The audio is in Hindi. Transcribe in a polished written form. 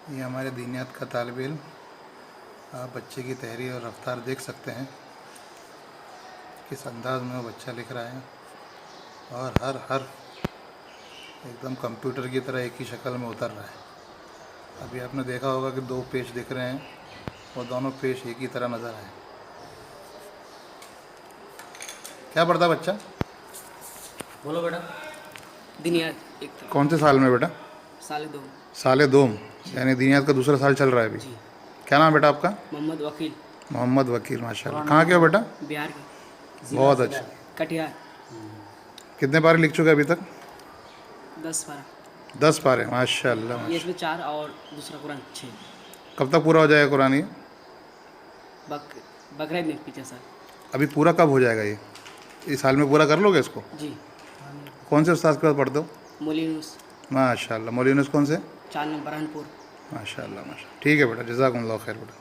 ये हमारे दीनियात का तालिब इल्म। आप बच्चे की तहरीर और रफ्तार देख सकते हैं, किस अंदाज में वो बच्चा लिख रहा है और हर हर्फ एकदम कंप्यूटर की तरह एक ही शक्ल में उतर रहा है। अभी आपने देखा होगा कि 2 पेज दिख रहे हैं, वो दोनों पेज एक ही तरह नज़र आए। क्या पढ़ता बच्चा? बोलो बेटा। दीनियात एक कौन से साल में बेटा? साल दो। साले दोम, यानी दीनियात का दूसरा साल चल रहा है अभी। जी। क्या नाम है बेटा आपका? मोहम्मद वकील। मोहम्मद वकील, माशाल्लाह। कहाँ के हो बेटा? बिहार के। बहुत अच्छा। कटिहार। कितने पारे लिख चुके अभी तक? 10-12। 10 पारे, माशाल्लाह ये माशा। इसमें 4 और दूसरा कुरान 6। कब तक पूरा हो जाएगा कुरान ये? बकरीद में पीछे सर। अभी पूरा कब हो जाएगा ये? इस साल में पूरा कर लोगे इसको? जी। कौन से उस्ताद के पास पढ़ते हो? मोलिनूस। माशाल्लाह। मौलवी यूनुस कौन से? 4 नंबर बरहनपुर। माशाल्लाह माशा। ठीक है बेटा, जज़ाकुमुल्लाह खैर बेटा।